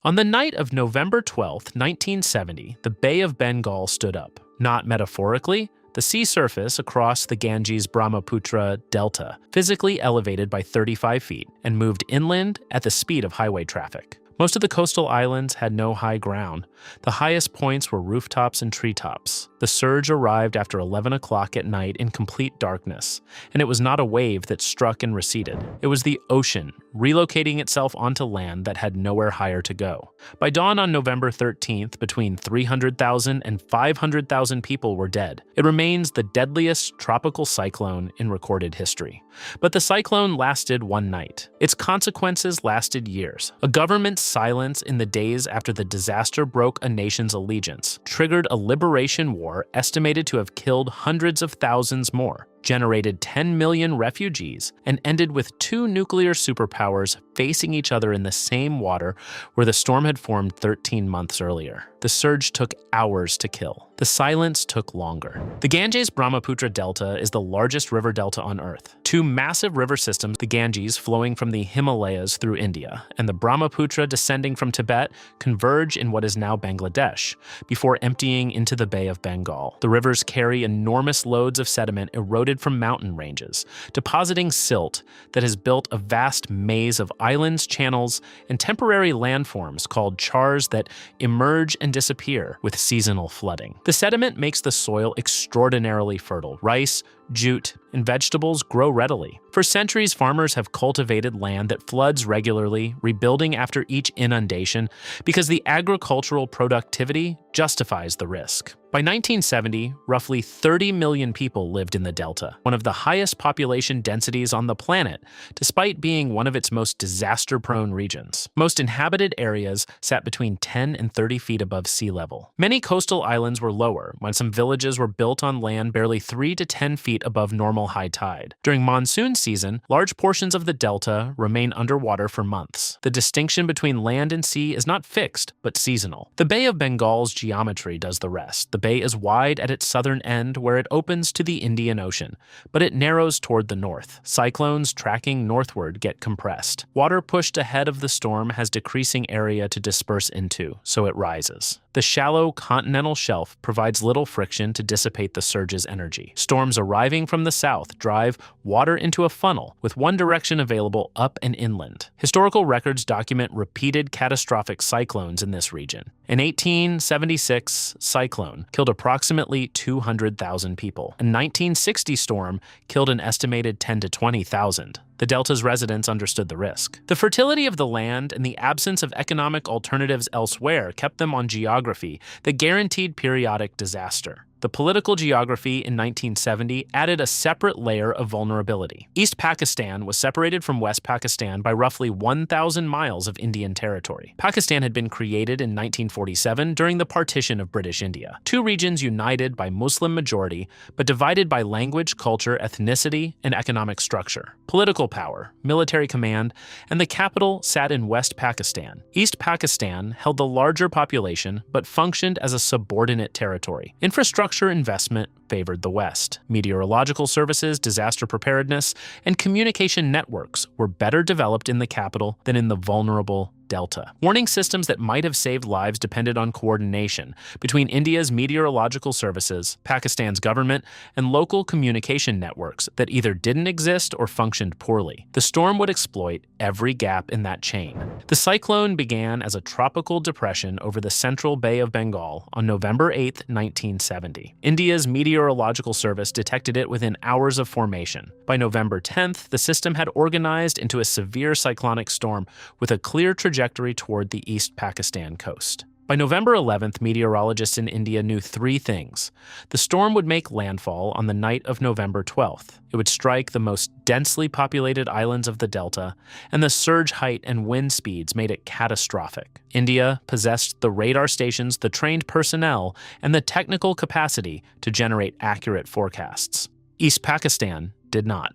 On the night of November 12, 1970, the Bay of Bengal stood up. Not metaphorically, the sea surface across the Ganges-Brahmaputra delta physically elevated by 35 feet and moved inland at the speed of highway traffic. Most of the coastal islands had no high ground. The highest points were rooftops and treetops. The surge arrived after 11 o'clock at night in complete darkness, and it was not a wave that struck and receded. It was the ocean, relocating itself onto land that had nowhere higher to go. By dawn on November 13th, between 300,000 and 500,000 people were dead. It remains the deadliest tropical cyclone in recorded history. But the cyclone lasted one night. Its consequences lasted years. A government's silence in the days after the disaster broke a nation's allegiance triggered a liberation war estimated to have killed hundreds of thousands more, generated 10 million refugees, and ended with two nuclear superpowers facing each other in the same water where the storm had formed 13 months earlier. The surge took hours to kill. The silence took longer. The Ganges-Brahmaputra Delta is the largest river delta on Earth. Two massive river systems, the Ganges flowing from the Himalayas through India, and the Brahmaputra descending from Tibet, converge in what is now Bangladesh, before emptying into the Bay of Bengal. The rivers carry enormous loads of sediment eroded from mountain ranges, depositing silt that has built a vast maze of islands, channels, and temporary landforms called chars that emerge and disappear with seasonal flooding. The sediment makes the soil extraordinarily fertile. Rice, jute, and vegetables grow readily. For centuries, farmers have cultivated land that floods regularly, rebuilding after each inundation because the agricultural productivity justifies the risk. By 1970, roughly 30 million people lived in the delta, one of the highest population densities on the planet, despite being one of its most disaster-prone regions. Most inhabited areas sat between 10 and 30 feet above sea level. Many coastal islands were lower, when some villages were built on land barely 3 to 10 feet above normal high tide. During monsoon season, large portions of the delta remain underwater for months. The distinction between land and sea is not fixed, but seasonal. The Bay of Bengal's geometry does the rest. The bay is wide at its southern end where it opens to the Indian Ocean, but it narrows toward the north. Cyclones tracking northward get compressed. Water pushed ahead of the storm has decreasing area to disperse into, so it rises. The shallow continental shelf provides little friction to dissipate the surge's energy. Storms arriving from the south drive water into a funnel, with one direction available up and inland. Historical records document repeated catastrophic cyclones in this region. An 1876 cyclone killed approximately 200,000 people. A 1960 storm killed an estimated 10 to 20,000. The delta's residents understood the risk. The fertility of the land and the absence of economic alternatives elsewhere kept them on geography that guaranteed periodic disaster. The political geography in 1970 added a separate layer of vulnerability. East Pakistan was separated from West Pakistan by roughly 1,000 miles of Indian territory. Pakistan had been created in 1947 during the partition of British India. Two regions united by Muslim majority, but divided by language, culture, ethnicity, and economic structure. Political power, military command, and the capital sat in West Pakistan. East Pakistan held the larger population, but functioned as a subordinate territory. Infrastructure investment favored the West. Meteorological services, disaster preparedness, and communication networks were better developed in the capital than in the vulnerable delta. Warning systems that might have saved lives depended on coordination between India's meteorological services, Pakistan's government, and local communication networks that either didn't exist or functioned poorly. The storm would exploit every gap in that chain. The cyclone began as a tropical depression over the central Bay of Bengal on November 8, 1970. India's meteorological service detected it within hours of formation. By November 10th, the system had organized into a severe cyclonic storm with a clear trajectory toward the East Pakistan coast. By November 11th, meteorologists in India knew three things. The storm would make landfall on the night of November 12th. It would strike the most densely populated islands of the delta, and the surge height and wind speeds made it catastrophic. India possessed the radar stations, the trained personnel, and the technical capacity to generate accurate forecasts. East Pakistan did not.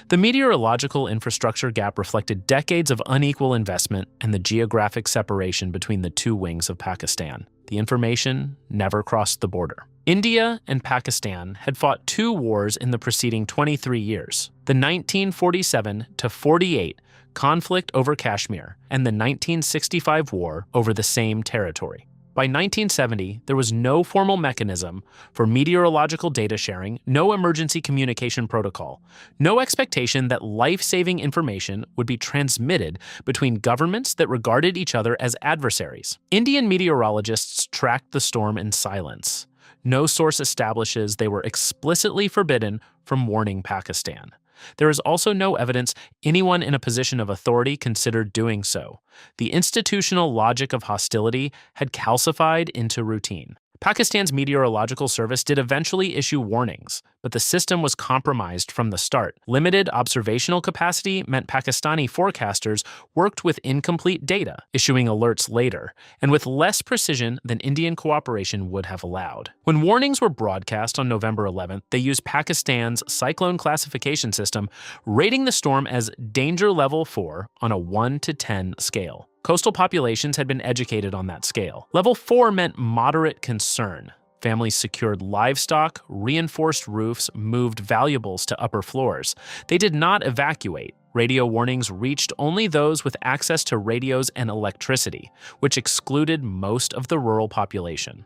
The meteorological infrastructure gap reflected decades of unequal investment and the geographic separation between the two wings of Pakistan. The information never crossed the border. India and Pakistan had fought two wars in the preceding 23 years. The 1947 to 48 conflict over Kashmir, and the 1965 war over the same territory. By 1970, there was no formal mechanism for meteorological data sharing, no emergency communication protocol, no expectation that life-saving information would be transmitted between governments that regarded each other as adversaries. Indian meteorologists tracked the storm in silence. No source establishes they were explicitly forbidden from warning Pakistan. There is also no evidence anyone in a position of authority considered doing so. The institutional logic of hostility had calcified into routine. Pakistan's meteorological service did eventually issue warnings, but the system was compromised from the start. Limited observational capacity meant Pakistani forecasters worked with incomplete data, issuing alerts later, and with less precision than Indian cooperation would have allowed. When warnings were broadcast on November 11th, they used Pakistan's cyclone classification system, rating the storm as danger level 4 on a 1 to 10 scale. Coastal populations had been educated on that scale. Level 4 meant moderate concern. Families secured livestock, reinforced roofs, moved valuables to upper floors. They did not evacuate. Radio warnings reached only those with access to radios and electricity, which excluded most of the rural population.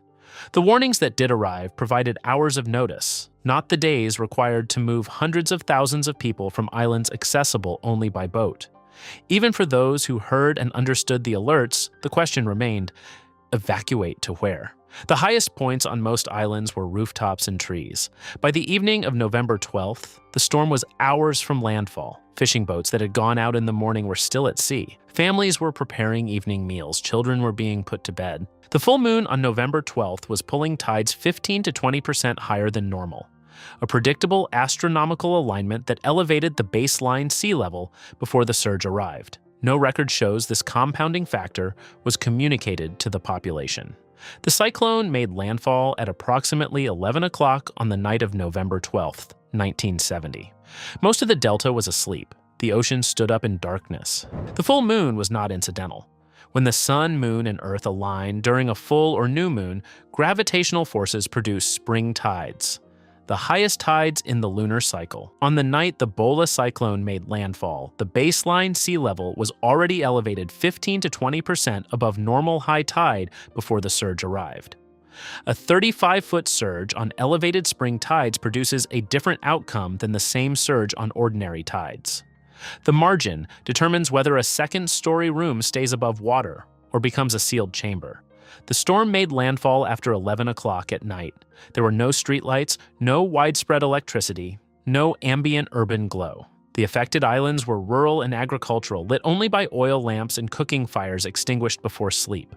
The warnings that did arrive provided hours of notice, not the days required to move hundreds of thousands of people from islands accessible only by boat. Even for those who heard and understood the alerts, the question remained, evacuate to where? The highest points on most islands were rooftops and trees. By the evening of November 12th, the storm was hours from landfall. Fishing boats that had gone out in the morning were still at sea. Families were preparing evening meals. Children were being put to bed. The full moon on November 12th was pulling tides 15 to 20% higher than normal, a predictable astronomical alignment that elevated the baseline sea level before the surge arrived. No record shows this compounding factor was communicated to the population. The cyclone made landfall at approximately 11 o'clock on the night of November 12th, 1970. Most of the delta was asleep. The ocean stood up in darkness. The full moon was not incidental. When the sun, moon, and earth align during a full or new moon, gravitational forces produce spring tides, the highest tides in the lunar cycle. On the night the Bhola Cyclone made landfall, the baseline sea level was already elevated 15 to 20% above normal high tide before the surge arrived. A 35-foot surge on elevated spring tides produces a different outcome than the same surge on ordinary tides. The margin determines whether a second-story room stays above water or becomes a sealed chamber. The storm made landfall after 11 o'clock at night. There were no streetlights, no widespread electricity, no ambient urban glow. The affected islands were rural and agricultural, lit only by oil lamps and cooking fires extinguished before sleep.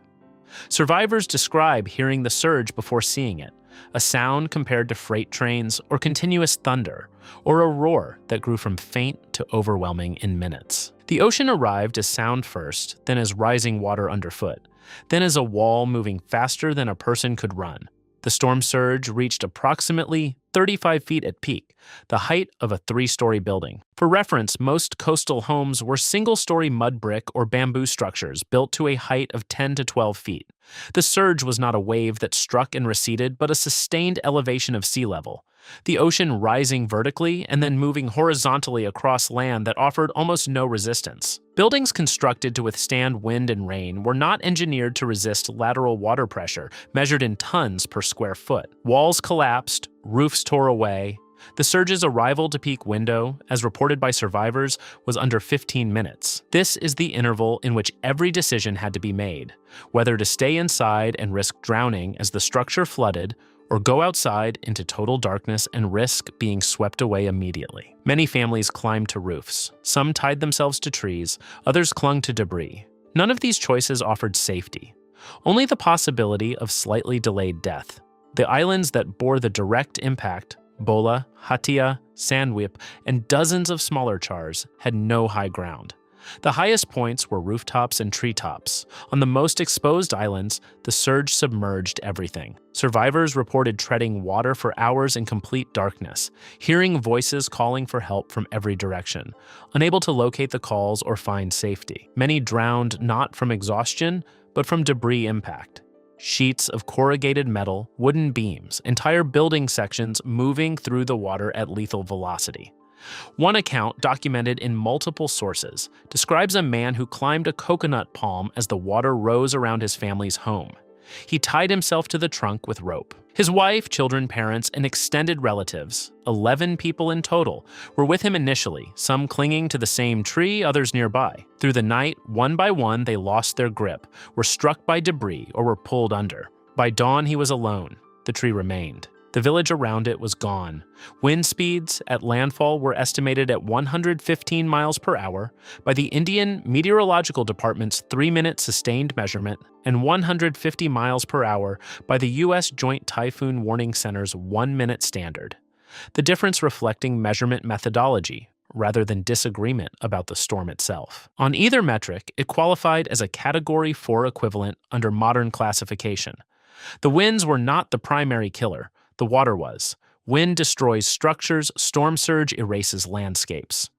Survivors describe hearing the surge before seeing it, a sound compared to freight trains or continuous thunder, or a roar that grew from faint to overwhelming in minutes. The ocean arrived as sound first, then as rising water underfoot, then as a wall moving faster than a person could run. The storm surge reached approximately 35 feet at peak, the height of a 3-story building. For reference, most coastal homes were single-story mud brick or bamboo structures built to a height of 10 to 12 feet. The surge was not a wave that struck and receded, but a sustained elevation of sea level, the ocean rising vertically and then moving horizontally across land that offered almost no resistance. Buildings constructed to withstand wind and rain were not engineered to resist lateral water pressure, measured in tons per square foot. Walls collapsed, roofs tore away. The surge's arrival to peak window, as reported by survivors, was under 15 minutes. This is the interval in which every decision had to be made, whether to stay inside and risk drowning as the structure flooded, or go outside into total darkness and risk being swept away immediately. Many families climbed to roofs. Some tied themselves to trees, others clung to debris. None of these choices offered safety, only the possibility of slightly delayed death. The islands that bore the direct impact, Bhola, Hatia, Sandwip, and dozens of smaller chars, had no high ground. The highest points were rooftops and treetops. On the most exposed islands, the surge submerged everything. Survivors reported treading water for hours in complete darkness, hearing voices calling for help from every direction, unable to locate the calls or find safety. Many drowned not from exhaustion, but from debris impact. Sheets of corrugated metal, wooden beams, entire building sections moving through the water at lethal velocity. One account, documented in multiple sources, describes a man who climbed a coconut palm as the water rose around his family's home. He tied himself to the trunk with rope. His wife, children, parents, and extended relatives, 11 people in total, were with him initially, some clinging to the same tree, others nearby. Through the night, one by one, they lost their grip, were struck by debris, or were pulled under. By dawn, he was alone. The tree remained. The village around it was gone. Wind speeds at landfall were estimated at 115 miles per hour by the Indian Meteorological Department's 3-minute sustained measurement and 150 miles per hour by the U.S. Joint Typhoon Warning Center's 1-minute standard. The difference reflecting measurement methodology rather than disagreement about the storm itself. On either metric, it qualified as a Category 4 equivalent under modern classification. The winds were not the primary killer. The water was. Wind destroys structures, storm surge erases landscapes.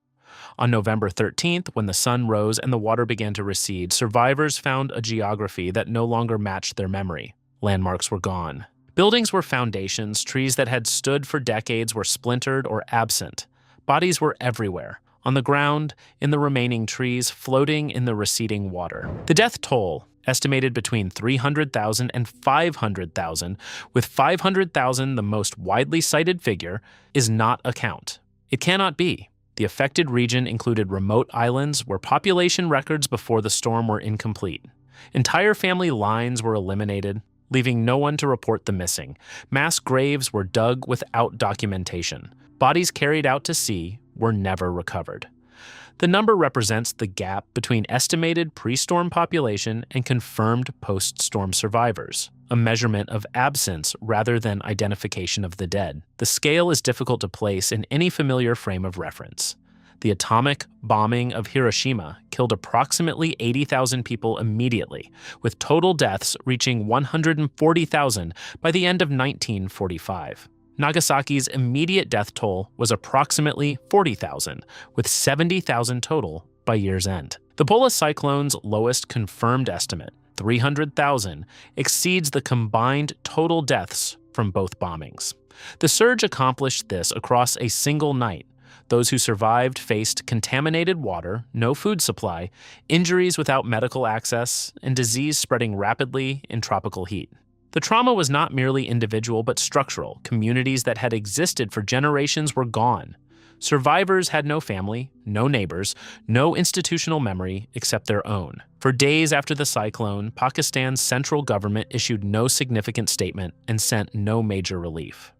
On November 13th, when the sun rose and the water began to recede, survivors found a geography that no longer matched their memory. Landmarks were gone. Buildings were foundations, trees that had stood for decades were splintered or absent. Bodies were everywhere, on the ground, in the remaining trees, floating in the receding water. The death toll, estimated between 300,000 and 500,000, with 500,000 the most widely cited figure, is not a count. It cannot be. The affected region included remote islands where population records before the storm were incomplete. Entire family lines were eliminated, leaving no one to report the missing. Mass graves were dug without documentation. Bodies carried out to sea were never recovered. The number represents the gap between estimated pre-storm population and confirmed post-storm survivors, a measurement of absence rather than identification of the dead. The scale is difficult to place in any familiar frame of reference. The atomic bombing of Hiroshima killed approximately 80,000 people immediately, with total deaths reaching 140,000 by the end of 1945. Nagasaki's immediate death toll was approximately 40,000, with 70,000 total by year's end. The Bhola Cyclone's lowest confirmed estimate, 300,000, exceeds the combined total deaths from both bombings. The surge accomplished this across a single night. Those who survived faced contaminated water, no food supply, injuries without medical access, and disease spreading rapidly in tropical heat. The trauma was not merely individual but structural. Communities that had existed for generations were gone. Survivors had no family, no neighbors, no institutional memory except their own. For days after the cyclone, Pakistan's central government issued no significant statement and sent no major relief.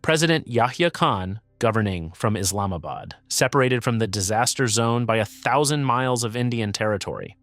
President Yahya Khan, governing from Islamabad, separated from the disaster zone by 1,000 miles of Indian territory,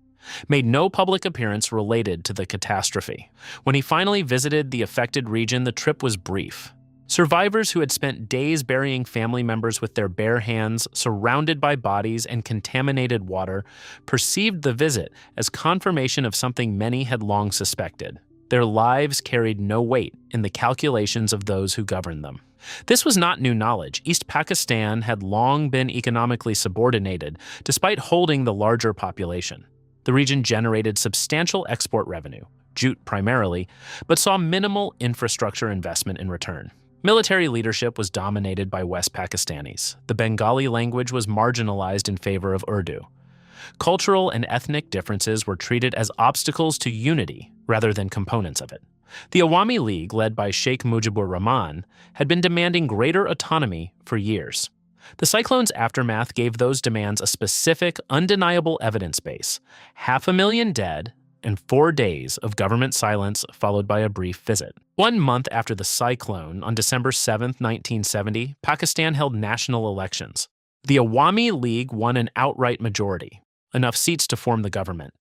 made no public appearance related to the catastrophe. When he finally visited the affected region, the trip was brief. Survivors who had spent days burying family members with their bare hands, surrounded by bodies and contaminated water, perceived the visit as confirmation of something many had long suspected. Their lives carried no weight in the calculations of those who governed them. This was not new knowledge. East Pakistan had long been economically subordinated, despite holding the larger population. The region generated substantial export revenue, jute primarily, but saw minimal infrastructure investment in return. Military leadership was dominated by West Pakistanis. The Bengali language was marginalized in favor of Urdu. Cultural and ethnic differences were treated as obstacles to unity rather than components of it. The Awami League, led by Sheikh Mujibur Rahman, had been demanding greater autonomy for years. The cyclone's aftermath gave those demands a specific, undeniable evidence base: 500,000 dead and 4 days of government silence followed by a brief visit. 1 month after the cyclone, on December 7, 1970, Pakistan held national elections. The Awami League won an outright majority, enough seats to form the government.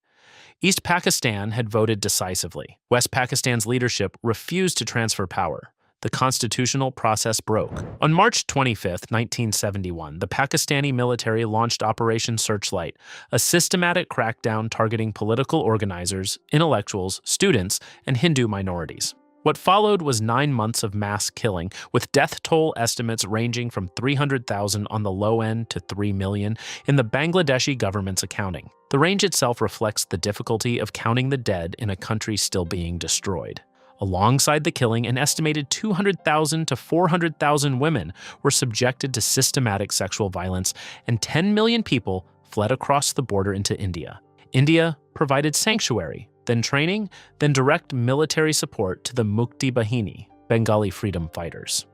East Pakistan had voted decisively. West Pakistan's leadership refused to transfer power. The constitutional process broke. On March 25, 1971, the Pakistani military launched Operation Searchlight, a systematic crackdown targeting political organizers, intellectuals, students, and Hindu minorities. What followed was 9 months of mass killing, with death toll estimates ranging from 300,000 on the low end to 3 million in the Bangladeshi government's accounting. The range itself reflects the difficulty of counting the dead in a country still being destroyed. Alongside the killing, an estimated 200,000 to 400,000 women were subjected to systematic sexual violence, and 10 million people fled across the border into India. India provided sanctuary, then training, then direct military support to the Mukti Bahini, Bengali freedom fighters.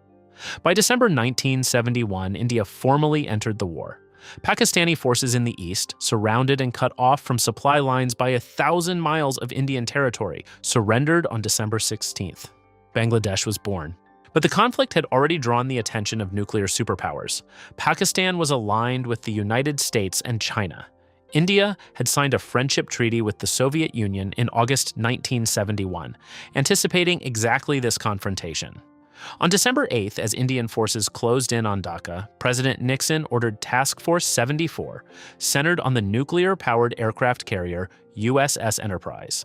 By December 1971, India formally entered the war. Pakistani forces in the east, surrounded and cut off from supply lines by 1,000 miles of Indian territory, surrendered on December 16th. Bangladesh was born. But the conflict had already drawn the attention of nuclear superpowers. Pakistan was aligned with the United States and China. India had signed a friendship treaty with the Soviet Union in August 1971, anticipating exactly this confrontation. On December 8th, as Indian forces closed in on Dhaka, President Nixon ordered Task Force 74, centered on the nuclear-powered aircraft carrier USS Enterprise,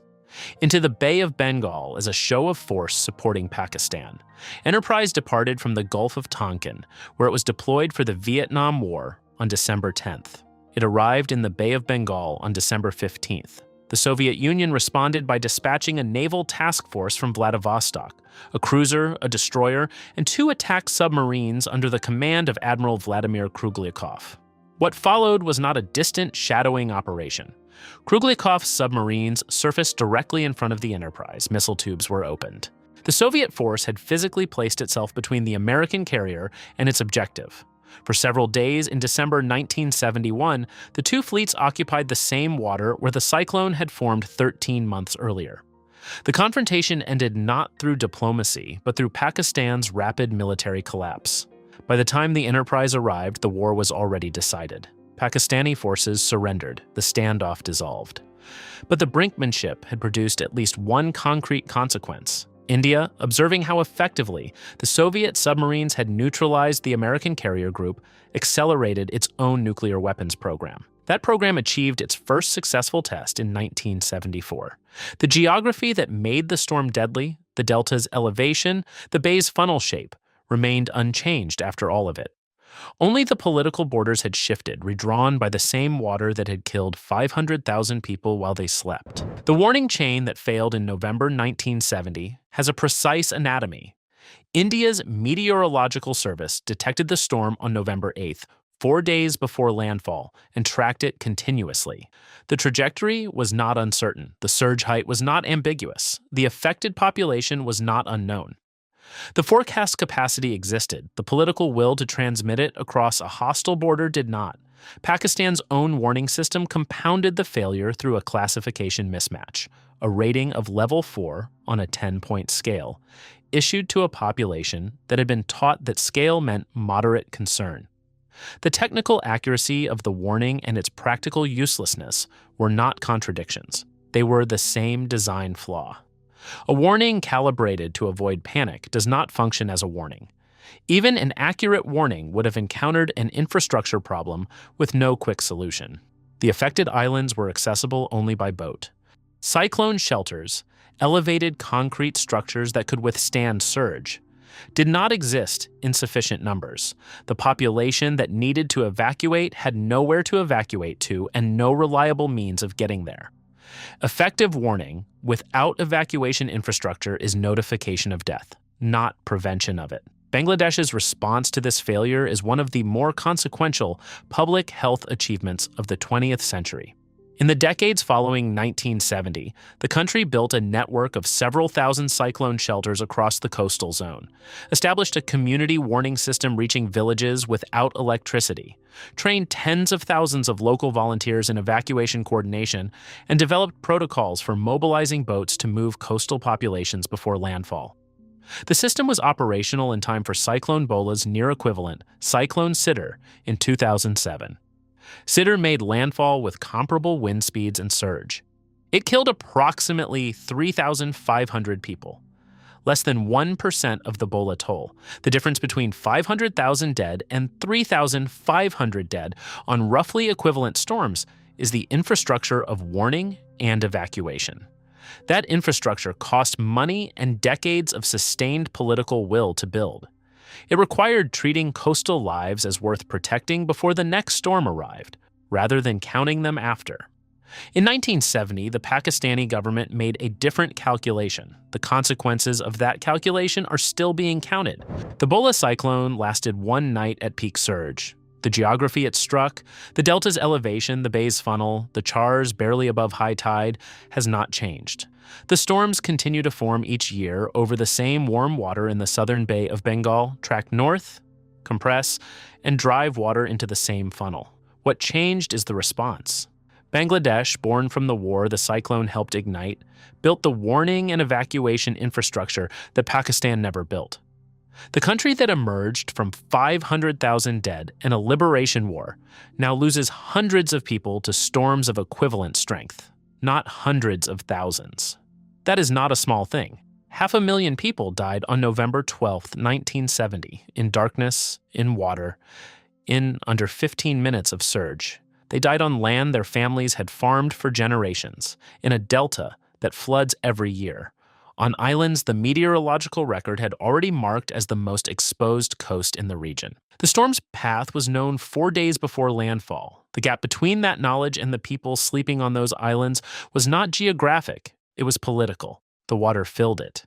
into the Bay of Bengal as a show of force supporting Pakistan. Enterprise departed from the Gulf of Tonkin, where it was deployed for the Vietnam War, on December 10th. It arrived in the Bay of Bengal on December 15th. The Soviet Union responded by dispatching a naval task force from Vladivostok, a cruiser, a destroyer, and 2 attack submarines under the command of Admiral Vladimir Kruglyakov. What followed was not a distant, shadowing operation. Kruglyakhov's submarines surfaced directly in front of the Enterprise. Missile tubes were opened. The Soviet force had physically placed itself between the American carrier and its objective. For several days in December 1971, the 2 fleets occupied the same water where the cyclone had formed 13 months earlier. The confrontation ended not through diplomacy, but through Pakistan's rapid military collapse. By the time the Enterprise arrived, the war was already decided. Pakistani forces surrendered, the standoff dissolved. But the brinkmanship had produced at least one concrete consequence. India, observing how effectively the Soviet submarines had neutralized the American carrier group, accelerated its own nuclear weapons program. That program achieved its first successful test in 1974. The geography that made the storm deadly, the delta's elevation, the bay's funnel shape, remained unchanged after all of it. Only the political borders had shifted, redrawn by the same water that had killed 500,000 people while they slept. The warning chain that failed in November 1970 has a precise anatomy. India's Meteorological Service detected the storm on November 8th, 4 days before landfall, and tracked it continuously. The trajectory was not uncertain. The surge height was not ambiguous. The affected population was not unknown. The forecast capacity existed. The political will to transmit it across a hostile border did not. Pakistan's own warning system compounded the failure through a classification mismatch, a rating of level 4 on a 10-point scale, issued to a population that had been taught that scale meant moderate concern. The technical accuracy of the warning and its practical uselessness were not contradictions. They were the same design flaw. A warning calibrated to avoid panic does not function as a warning. Even an accurate warning would have encountered an infrastructure problem with no quick solution. The affected islands were accessible only by boat. Cyclone shelters, elevated concrete structures that could withstand surge, did not exist in sufficient numbers. The population that needed to evacuate had nowhere to evacuate to and no reliable means of getting there. Effective warning without evacuation infrastructure is notification of death, not prevention of it. Bangladesh's response to this failure is one of the more consequential public health achievements of the 20th century. In the decades following 1970, the country built a network of several thousand cyclone shelters across the coastal zone, established a community warning system reaching villages without electricity, trained tens of thousands of local volunteers in evacuation coordination, and developed protocols for mobilizing boats to move coastal populations before landfall. The system was operational in time for Cyclone Bhola's near equivalent, Cyclone Sidr, in 2007. Sidr made landfall with comparable wind speeds and surge. It killed approximately 3,500 people, less than 1% of the Bhola toll. The difference between 500,000 dead and 3,500 dead on roughly equivalent storms is the infrastructure of warning and evacuation. That infrastructure cost money and decades of sustained political will to build. It required treating coastal lives as worth protecting before the next storm arrived, rather than counting them after. In 1970, the Pakistani government made a different calculation. The consequences of that calculation are still being counted. The Bhola Cyclone lasted one night at peak surge. The geography it struck, the delta's elevation, the bay's funnel, the chars barely above high tide, has not changed. The storms continue to form each year over the same warm water in the southern Bay of Bengal, track north, compress, and drive water into the same funnel. What changed is the response. Bangladesh, born from the war the cyclone helped ignite, built the warning and evacuation infrastructure that Pakistan never built. The country that emerged from 500,000 dead and a liberation war now loses hundreds of people to storms of equivalent strength, not hundreds of thousands. That is not a small thing. 500,000 people died on November 12, 1970, in darkness, in water, in under 15 minutes of surge. They died on land their families had farmed for generations, in a delta that floods every year, on islands the meteorological record had already marked as the most exposed coast in the region. The storm's path was known 4 days before landfall. The gap between that knowledge and the people sleeping on those islands was not geographic, it was political. The water filled it.